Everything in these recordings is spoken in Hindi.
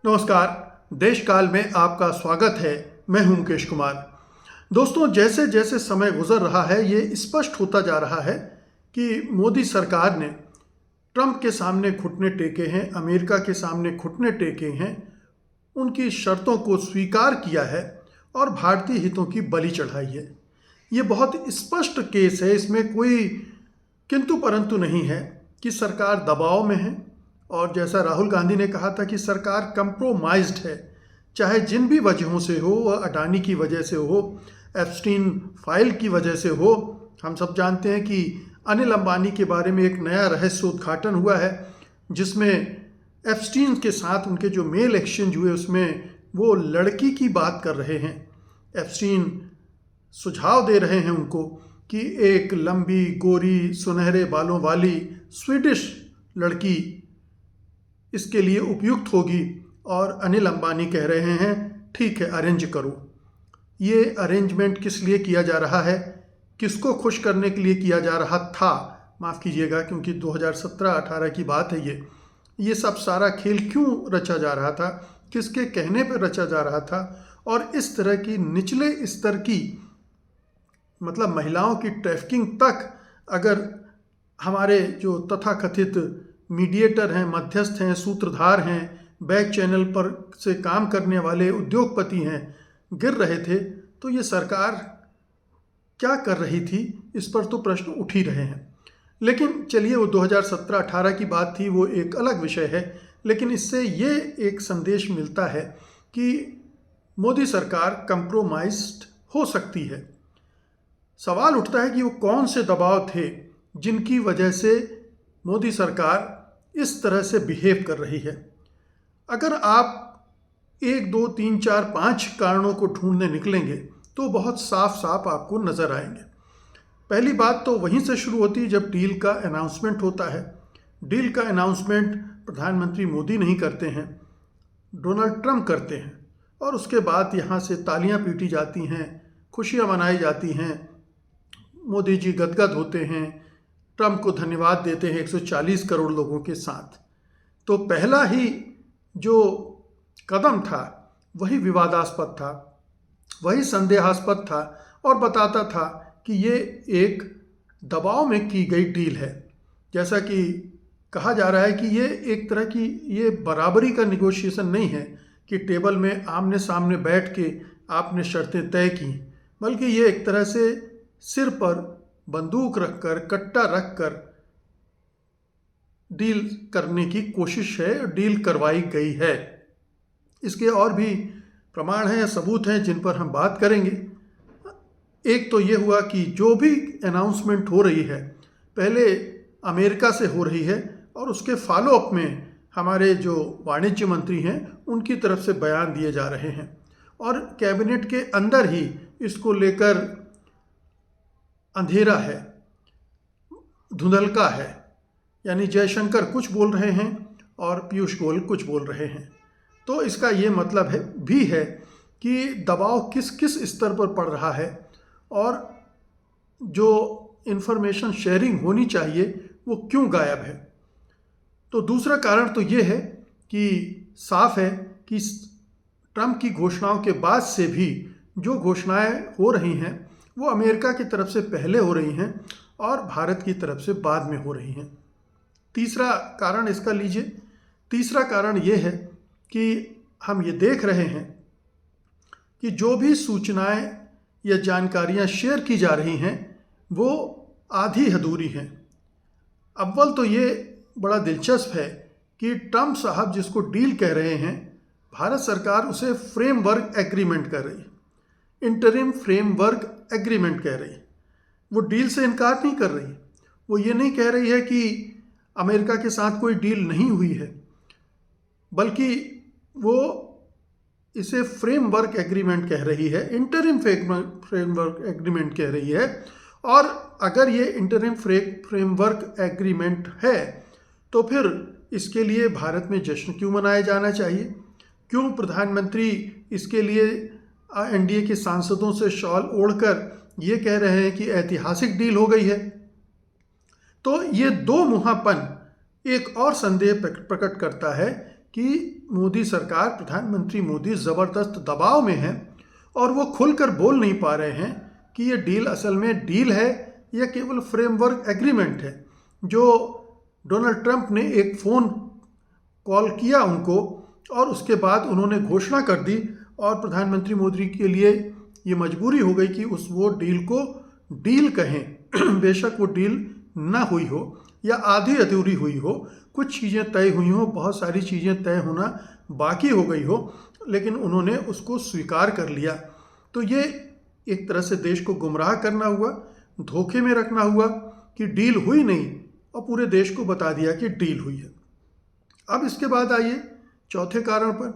नमस्कार। देश काल में आपका स्वागत है। मैं हूं मुकेश कुमार। दोस्तों, जैसे जैसे समय गुजर रहा है ये स्पष्ट होता जा रहा है कि मोदी सरकार ने ट्रंप के सामने घुटने टेके हैं, अमेरिका के सामने घुटने टेके हैं, उनकी शर्तों को स्वीकार किया है और भारतीय हितों की बलि चढ़ाई है। ये बहुत स्पष्ट केस है, इसमें कोई किंतु परंतु नहीं है कि सरकार दबाव में है। और जैसा राहुल गांधी ने कहा था कि सरकार कंप्रोमाइज्ड है, चाहे जिन भी वजहों से हो, वह अडानी की वजह से हो, एप्स्टीन फाइल की वजह से हो। हम सब जानते हैं कि अनिल अंबानी के बारे में एक नया रहस्य उद्घाटन हुआ है, जिसमें एप्स्टीन के साथ उनके जो मेल एक्सचेंज हुए उसमें वो लड़की की बात कर रहे हैं। एप्स्टीन सुझाव दे रहे हैं उनको कि एक लंबी गोरी सुनहरे बालों वाली स्वीडिश लड़की इसके लिए उपयुक्त होगी, और अनिल अंबानी कह रहे हैं ठीक है, अरेंज करो। ये अरेंजमेंट किस लिए किया जा रहा है, किसको खुश करने के लिए किया जा रहा था, माफ़ कीजिएगा क्योंकि 2017-18 की बात है ये सब सारा खेल क्यों रचा जा रहा था, किसके कहने पर रचा जा रहा था। और इस तरह की निचले स्तर की मतलब महिलाओं की ट्रैफिकिंग तक अगर हमारे जो तथाकथित मीडिएटर हैं, मध्यस्थ हैं, सूत्रधार हैं, बैक चैनल पर से काम करने वाले उद्योगपति हैं, गिर रहे थे, तो ये सरकार क्या कर रही थी, इस पर तो प्रश्न उठ ही रहे हैं। लेकिन चलिए, वो 2017-18 की बात थी, वो एक अलग विषय है। लेकिन इससे ये एक संदेश मिलता है कि मोदी सरकार कंप्रोमाइज्ड हो सकती है। सवाल उठता है कि वो कौन से दबाव थे जिनकी वजह से मोदी सरकार इस तरह से बिहेव कर रही है। अगर आप 1, 2, 3, 4, 5 कारणों को ढूंढने निकलेंगे तो बहुत साफ साफ आपको नजर आएंगे। पहली बात तो वहीं से शुरू होती है जब डील का अनाउंसमेंट होता है। डील का अनाउंसमेंट प्रधानमंत्री मोदी नहीं करते हैं, डोनाल्ड ट्रंप करते हैं, और उसके बाद यहाँ से तालियां पीटी जाती हैं, खुशियाँ मनाई जाती हैं, मोदी जी गदगद होते हैं, ट्रंप को धन्यवाद देते हैं 140 करोड़ लोगों के साथ। तो पहला ही जो कदम था वही विवादास्पद था, वही संदेहास्पद था, और बताता था कि ये एक दबाव में की गई डील है। जैसा कि कहा जा रहा है कि ये एक तरह की ये बराबरी का निगोशिएशन नहीं है कि टेबल में आमने सामने बैठ के आपने शर्तें तय की, बल्कि ये एक तरह से सिर पर बंदूक रखकर, कट्टा रखकर डील करने की कोशिश है, डील करवाई गई है। इसके और भी प्रमाण हैं, सबूत हैं, जिन पर हम बात करेंगे। एक तो ये हुआ कि जो भी अनाउंसमेंट हो रही है पहले अमेरिका से हो रही है, और उसके फॉलोअप में हमारे जो वाणिज्य मंत्री हैं उनकी तरफ से बयान दिए जा रहे हैं, और कैबिनेट के अंदर ही इसको लेकर अंधेरा है, धुंधलका है। यानी जयशंकर कुछ बोल रहे हैं और पीयूष गोयल कुछ बोल रहे हैं। तो इसका ये मतलब है कि दबाव किस किस स्तर पर पड़ रहा है, और जो इन्फॉर्मेशन शेयरिंग होनी चाहिए वो क्यों गायब है। तो दूसरा कारण तो ये है कि साफ है कि ट्रंप की घोषणाओं के बाद से भी जो घोषणाएं हो रही हैं वो अमेरिका की तरफ से पहले हो रही हैं और भारत की तरफ से बाद में हो रही हैं। तीसरा कारण इसका लीजिए, तीसरा कारण ये है कि हम ये देख रहे हैं कि जो भी सूचनाएं या जानकारियां शेयर की जा रही हैं वो आधी अधूरी हैं। अव्वल तो ये बड़ा दिलचस्प है कि ट्रंप साहब जिसको डील कह रहे हैं, भारत सरकार उसे फ्रेमवर्क एग्रीमेंट कर रही, इंटरिम फ्रेमवर्क एग्रीमेंट कह रही। वो डील से इनकार नहीं कर रही। वो ये नहीं कह रही है कि अमेरिका के साथ कोई डील नहीं हुई है, बल्कि वो इसे फ्रेमवर्क एग्रीमेंट कह रही है, इंटरिम फ्रेमवर्क एग्रीमेंट कह रही है। और अगर ये इंटरिम फ्रेमवर्क एग्रीमेंट है तो फिर इसके लिए भारत में जश्न क्यों मनाया जाना चाहिए? क्यों प्रधानमंत्री इसके लिए एनडीए के सांसदों से शॉल ओढ़कर ये कह रहे हैं कि ऐतिहासिक डील हो गई है? तो ये दो मुहापन एक और संदेह प्रकट करता है कि मोदी सरकार, प्रधानमंत्री मोदी ज़बरदस्त दबाव में हैं और वो खुलकर बोल नहीं पा रहे हैं कि ये डील असल में डील है या केवल फ्रेमवर्क एग्रीमेंट है। जो डोनाल्ड ट्रंप ने एक फ़ोन कॉल किया उनको और उसके बाद उन्होंने घोषणा कर दी और प्रधानमंत्री मोदी के लिए ये मजबूरी हो गई कि वो डील को डील कहें। बेशक वो डील ना हुई हो या आधी अधूरी हुई हो, कुछ चीज़ें तय हुई हो, बहुत सारी चीज़ें तय होना बाकी हो गई हो, लेकिन उन्होंने उसको स्वीकार कर लिया। तो ये एक तरह से देश को गुमराह करना हुआ, धोखे में रखना हुआ कि डील हुई नहीं और पूरे देश को बता दिया कि डील हुई है। अब इसके बाद आइए चौथे कारण पर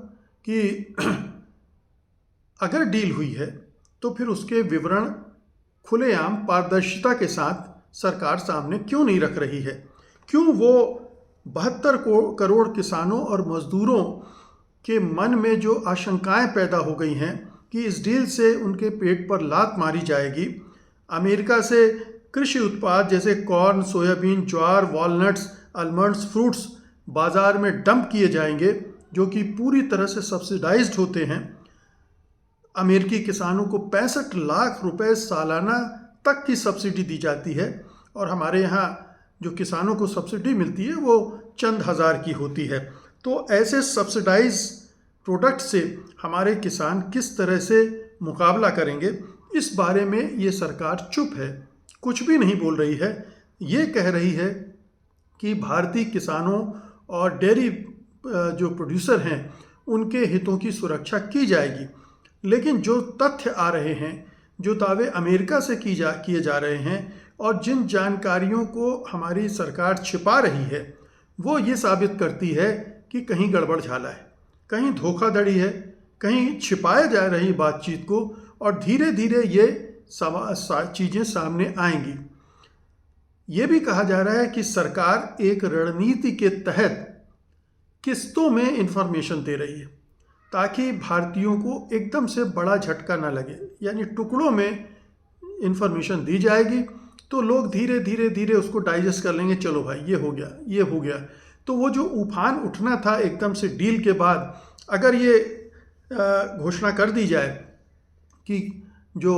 कि अगर डील हुई है तो फिर उसके विवरण खुलेआम पारदर्शिता के साथ सरकार सामने क्यों नहीं रख रही है? क्यों वो 72 करोड़ किसानों और मजदूरों के मन में जो आशंकाएं पैदा हो गई हैं कि इस डील से उनके पेट पर लात मारी जाएगी, अमेरिका से कृषि उत्पाद जैसे कॉर्न, सोयाबीन, ज्वार, वॉलनट्स, आलमंड्स, फ्रूट्स बाज़ार में डंप किए जाएंगे जो कि पूरी तरह से सब्सिडाइज्ड होते हैं। अमेरिकी किसानों को 65 लाख रुपए सालाना तक की सब्सिडी दी जाती है और हमारे यहाँ जो किसानों को सब्सिडी मिलती है वो चंद हज़ार की होती है। तो ऐसे सब्सिडाइज प्रोडक्ट से हमारे किसान किस तरह से मुकाबला करेंगे, इस बारे में ये सरकार चुप है, कुछ भी नहीं बोल रही है। ये कह रही है कि भारतीय किसानों और डेयरी जो प्रोड्यूसर हैं उनके हितों की सुरक्षा की जाएगी, लेकिन जो तथ्य आ रहे हैं, जो दावे अमेरिका से किए जा रहे हैं और जिन जानकारियों को हमारी सरकार छिपा रही है, वो ये साबित करती है कि कहीं गड़बड़ झाला है, कहीं धोखाधड़ी है, कहीं छिपाया जा रही बातचीत को और धीरे धीरे ये चीज़ें सामने आएंगी। ये भी कहा जा रहा है कि सरकार एक रणनीति के तहत किस्तों में इंफॉर्मेशन दे रही है ताकि भारतीयों को एकदम से बड़ा झटका ना लगे, यानी टुकड़ों में इंफॉर्मेशन दी जाएगी तो लोग धीरे धीरे उसको डाइजेस्ट कर लेंगे, चलो भाई ये हो गया, ये हो गया। तो वो जो उफान उठना था एकदम से डील के बाद, अगर ये घोषणा कर दी जाए कि जो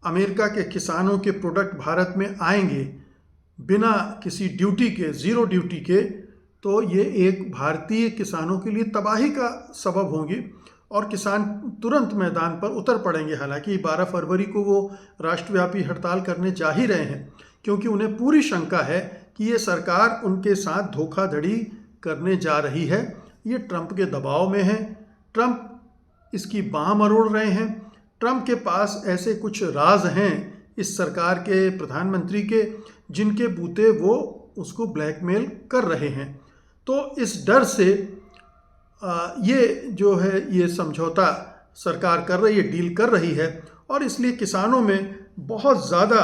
अमेरिका के किसानों के प्रोडक्ट भारत में आएंगे बिना किसी ड्यूटी के, ज़ीरो ड्यूटी के, तो ये एक भारतीय किसानों के लिए तबाही का सबब होंगी और किसान तुरंत मैदान पर उतर पड़ेंगे। हालांकि 12 फरवरी को वो राष्ट्रव्यापी हड़ताल करने जा ही रहे हैं क्योंकि उन्हें पूरी शंका है कि ये सरकार उनके साथ धोखाधड़ी करने जा रही है। ये ट्रंप के दबाव में है, ट्रंप इसकी बाँह मरोड़ रहे हैं, ट्रंप के पास ऐसे कुछ राज हैं इस सरकार के प्रधानमंत्री के जिनके बूते वो उसको ब्लैकमेल कर रहे हैं। तो इस डर से ये जो है ये समझौता सरकार कर रही है, डील कर रही है और इसलिए किसानों में बहुत ज़्यादा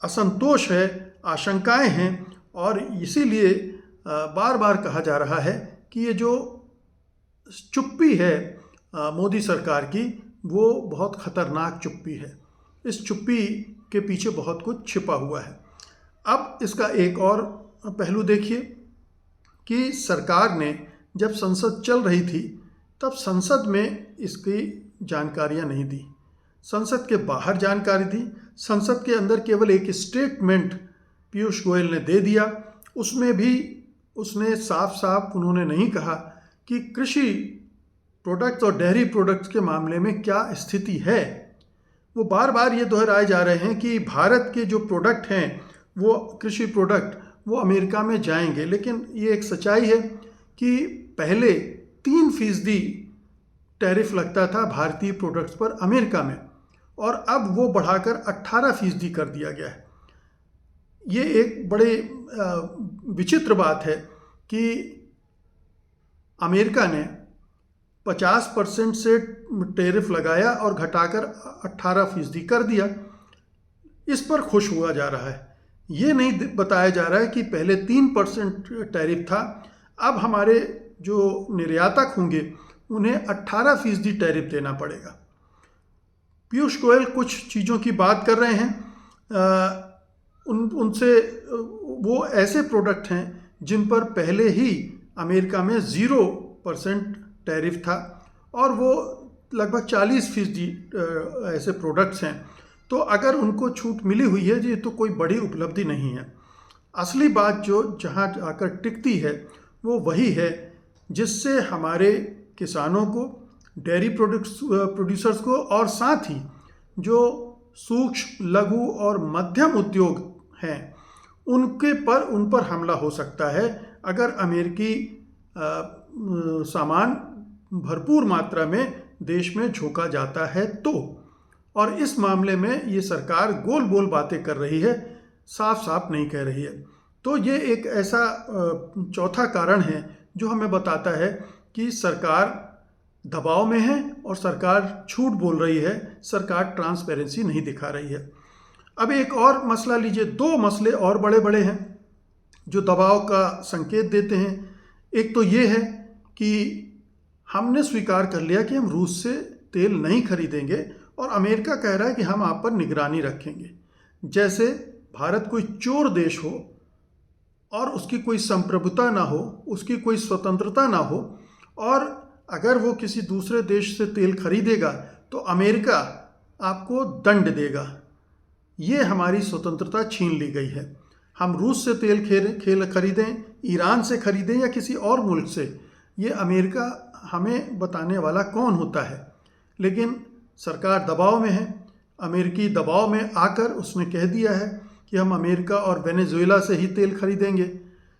असंतोष है, आशंकाएं हैं और इसीलिए बार बार कहा जा रहा है कि ये जो चुप्पी है मोदी सरकार की, वो बहुत ख़तरनाक चुप्पी है। इस चुप्पी के पीछे बहुत कुछ छिपा हुआ है। अब इसका एक और पहलू देखिए कि सरकार ने जब संसद चल रही थी तब संसद में इसकी जानकारियां नहीं दी, संसद के बाहर जानकारी दी। संसद के अंदर केवल एक स्टेटमेंट पीयूष गोयल ने दे दिया, उसमें भी उसने साफ साफ उन्होंने नहीं कहा कि कृषि प्रोडक्ट्स और डेयरी प्रोडक्ट्स के मामले में क्या स्थिति है। वो बार बार ये दोहराए जा रहे हैं कि भारत के जो प्रोडक्ट हैं वो कृषि प्रोडक्ट वो अमेरिका में जाएंगे, लेकिन ये एक सच्चाई है कि पहले 3% टैरिफ लगता था भारतीय प्रोडक्ट्स पर अमेरिका में और अब वो बढ़ाकर 18% कर दिया गया है। ये एक बड़े विचित्र बात है कि अमेरिका ने 50% से टैरिफ लगाया और घटाकर 18% कर दिया। इस पर खुश हुआ जा रहा है। ये नहीं बताया जा रहा है कि पहले 3% टैरिफ था, अब हमारे जो निर्यातक होंगे उन्हें 18% टैरिफ देना पड़ेगा। पीयूष गोयल कुछ चीज़ों की बात कर रहे हैं, उनसे वो ऐसे प्रोडक्ट हैं जिन पर पहले ही अमेरिका में 0% टैरिफ था और वो लगभग 40% ऐसे प्रोडक्ट्स हैं। तो अगर उनको छूट मिली हुई है ये तो कोई बड़ी उपलब्धि नहीं है। असली बात जो जहाँ आकर टिकती है वो वही है जिससे हमारे किसानों को, डेयरी प्रोड्यूसर्स को और साथ ही जो सूक्ष्म, लघु और मध्यम उद्योग हैं उन पर हमला हो सकता है अगर अमेरिकी सामान भरपूर मात्रा में देश में झोंका जाता है तो। और इस मामले में ये सरकार गोल बोल बातें कर रही है, साफ साफ नहीं कह रही है। तो ये एक ऐसा चौथा कारण है जो हमें बताता है कि सरकार दबाव में है और सरकार झूठ बोल रही है, सरकार ट्रांसपेरेंसी नहीं दिखा रही है। अब एक और मसला लीजिए, दो मसले और बड़े बड़े हैं जो दबाव का संकेत देते हैं। एक तो ये है कि हमने स्वीकार कर लिया कि हम रूस से तेल नहीं खरीदेंगे और अमेरिका कह रहा है कि हम आप पर निगरानी रखेंगे। जैसे भारत कोई चोर देश हो और उसकी कोई संप्रभुता ना हो, उसकी कोई स्वतंत्रता ना हो, और अगर वो किसी दूसरे देश से तेल खरीदेगा तो अमेरिका आपको दंड देगा। ये हमारी स्वतंत्रता छीन ली गई है। हम रूस से तेल खरीदें, ईरान से खरीदें या किसी और मुल्क से, ये अमेरिका हमें बताने वाला कौन होता है। लेकिन सरकार दबाव में है। अमेरिकी दबाव में आकर उसने कह दिया है कि हम अमेरिका और वेनेजुएला से ही तेल खरीदेंगे।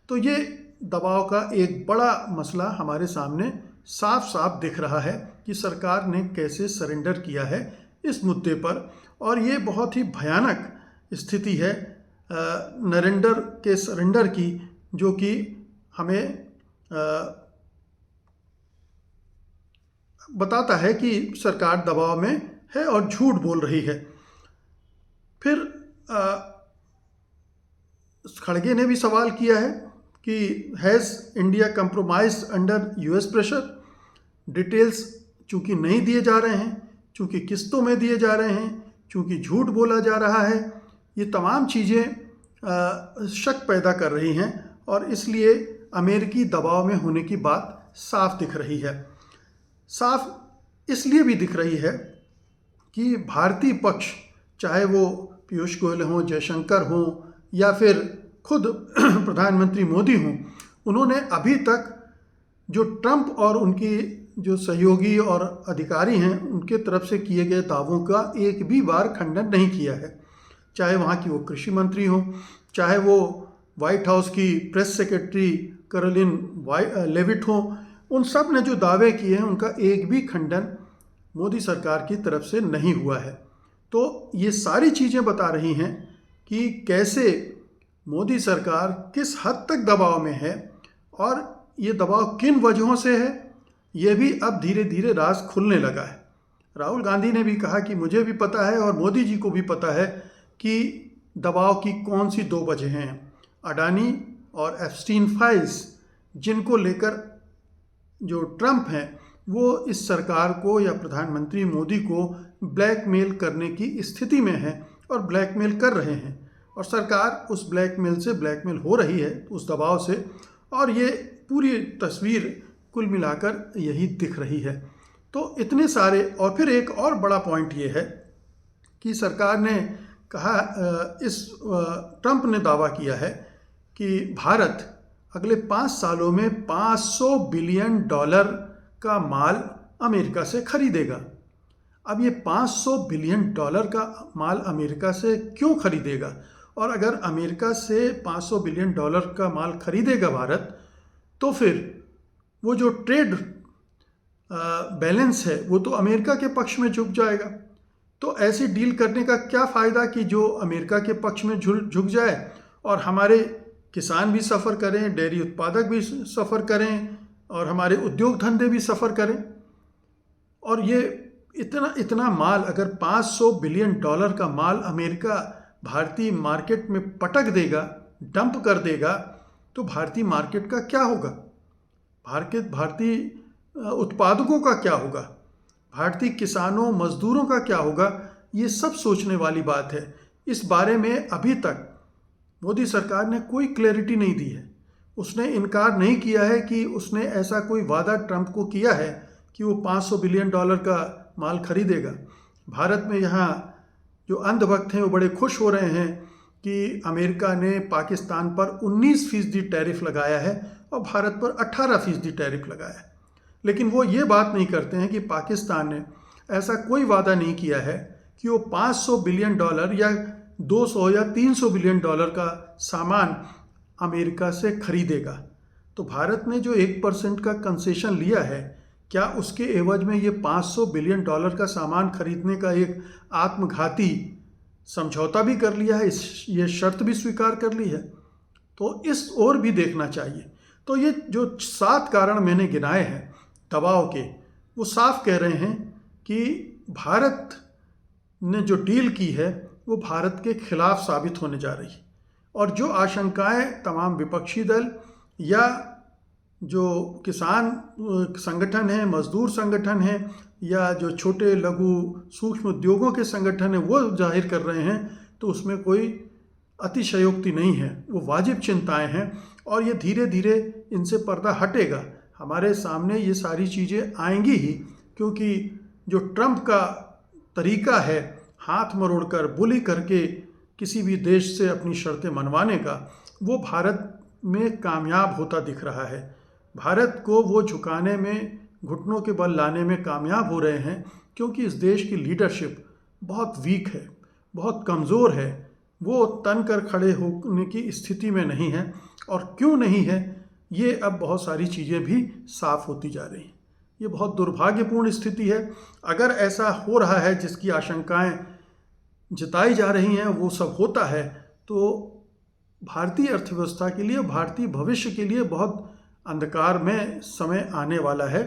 तो ये दबाव का एक बड़ा मसला हमारे सामने साफ साफ दिख रहा है कि सरकार ने कैसे सरेंडर किया है इस मुद्दे पर। और ये बहुत ही भयानक स्थिति है नरेंद्र के सरेंडर की, जो कि हमें बताता है कि सरकार दबाव में है और झूठ बोल रही है। फिर खड़गे ने भी सवाल किया है कि has India compromise under US pressure. Details चूँकि नहीं दिए जा रहे हैं, चूँकि किस्तों में दिए जा रहे हैं, चूँकि झूठ बोला जा रहा है, ये तमाम चीज़ें शक पैदा कर रही हैं और इसलिए अमेरिकी दबाव में होने की बात साफ दिख रही है। साफ इसलिए भी दिख रही है कि भारतीय पक्ष, चाहे वो पीयूष गोयल हों, जयशंकर हों या फिर खुद प्रधानमंत्री मोदी हों, उन्होंने अभी तक जो ट्रंप और उनकी जो सहयोगी और अधिकारी हैं उनके तरफ से किए गए दावों का एक भी बार खंडन नहीं किया है। चाहे वहाँ की वो कृषि मंत्री हों, चाहे वो वाइट हाउस की प्रेस सेक्रेटरी कैरोलिन लेविट हों, उन सब ने जो दावे किए हैं उनका एक भी खंडन मोदी सरकार की तरफ से नहीं हुआ है। तो ये सारी चीज़ें बता रही हैं कि कैसे मोदी सरकार किस हद तक दबाव में है और ये दबाव किन वजहों से है, ये भी अब धीरे धीरे राज खुलने लगा है। राहुल गांधी ने भी कहा कि मुझे भी पता है और मोदी जी को भी पता है कि दबाव की कौन सी दो वजह हैं। अडानी और एप्स्टीन फाइल्स, जिनको लेकर जो ट्रंप हैं वो इस सरकार को या प्रधानमंत्री मोदी को ब्लैकमेल करने की स्थिति में है और ब्लैकमेल कर रहे हैं, और सरकार उस ब्लैकमेल से ब्लैकमेल हो रही है, उस दबाव से। और ये पूरी तस्वीर कुल मिलाकर यही दिख रही है। तो इतने सारे, और फिर एक और बड़ा पॉइंट ये है कि सरकार ने कहा, ट्रंप ने दावा किया है कि भारत अगले 5 सालों में $500 बिलियन का माल अमेरिका से खरीदेगा। अब ये $500 बिलियन का माल अमेरिका से क्यों खरीदेगा, और अगर अमेरिका से $500 बिलियन का माल खरीदेगा भारत, तो फिर वो जो ट्रेड बैलेंस है वो तो अमेरिका के पक्ष में झुक जाएगा। तो ऐसी डील करने का क्या फ़ायदा कि जो अमेरिका के पक्ष में झुक जाए और हमारे किसान भी सफ़र करें, डेयरी उत्पादक भी सफ़र करें और हमारे उद्योग धंधे भी सफ़र करें। और ये इतना माल, अगर $500 बिलियन का माल अमेरिका भारतीय मार्केट में पटक देगा, डंप कर देगा, तो भारतीय मार्केट का क्या होगा, भारतीय उत्पादकों का क्या होगा, भारतीय किसानों मजदूरों का क्या होगा, ये सब सोचने वाली बात है। इस बारे में अभी तक मोदी सरकार ने कोई क्लैरिटी नहीं दी है, उसने इनकार नहीं किया है कि उसने ऐसा कोई वादा ट्रंप को किया है कि वो $500 बिलियन का माल खरीदेगा। भारत में यहाँ जो अंधभक्त हैं वो बड़े खुश हो रहे हैं कि अमेरिका ने पाकिस्तान पर 19% टैरिफ लगाया है और भारत पर 18% टैरिफ लगाया है। लेकिन वो ये बात नहीं करते हैं कि पाकिस्तान ने ऐसा कोई वादा नहीं किया है कि वो $500 बिलियन या 200 या 300 बिलियन का सामान अमेरिका से खरीदेगा। तो भारत ने जो 1% का कंसेशन लिया है, क्या उसके एवज में ये $500 बिलियन का सामान खरीदने का एक आत्मघाती समझौता भी कर लिया है, ये शर्त भी स्वीकार कर ली है? तो इस ओर भी देखना चाहिए। तो ये जो 7 कारण मैंने गिनाए हैं दबाव के, वो साफ कह रहे हैं कि भारत ने जो डील की है वो भारत के खिलाफ साबित होने जा रही है। और जो आशंकाएं तमाम विपक्षी दल या जो किसान संगठन हैं, मजदूर संगठन हैं, या जो छोटे लघु सूक्ष्म उद्योगों के संगठन हैं वो जाहिर कर रहे हैं, तो उसमें कोई अतिशयोक्ति नहीं है, वो वाजिब चिंताएं हैं। और ये धीरे धीरे इनसे पर्दा हटेगा, हमारे सामने ये सारी चीज़ें आएंगी ही, क्योंकि जो ट्रंप का तरीका है हाथ मरोड़कर बुली करके किसी भी देश से अपनी शर्तें मनवाने का, वो भारत में कामयाब होता दिख रहा है। भारत को वो झुकाने में, घुटनों के बल लाने में कामयाब हो रहे हैं, क्योंकि इस देश की लीडरशिप बहुत वीक है, बहुत कमज़ोर है, वो तन कर खड़े होने की स्थिति में नहीं है। और क्यों नहीं है, ये अब बहुत सारी चीज़ें भी साफ होती जा रही हैं। ये बहुत दुर्भाग्यपूर्ण स्थिति है। अगर ऐसा हो रहा है जिसकी आशंकाएं जताई जा रही हैं वो सब होता है, तो भारतीय अर्थव्यवस्था के लिए, भारतीय भविष्य के लिए बहुत अंधकार में समय आने वाला है।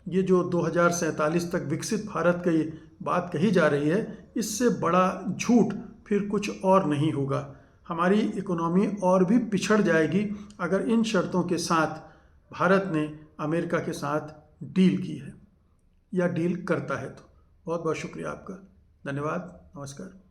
ये जो 2047 तक विकसित भारत की बात कही जा रही है, इससे बड़ा झूठ फिर कुछ और नहीं होगा। हमारी इकोनॉमी और भी पिछड़ जाएगी अगर इन शर्तों के साथ भारत ने अमेरिका के साथ डील की है या डील करता है। तो बहुत बहुत शुक्रिया आपका, धन्यवाद, नमस्कार।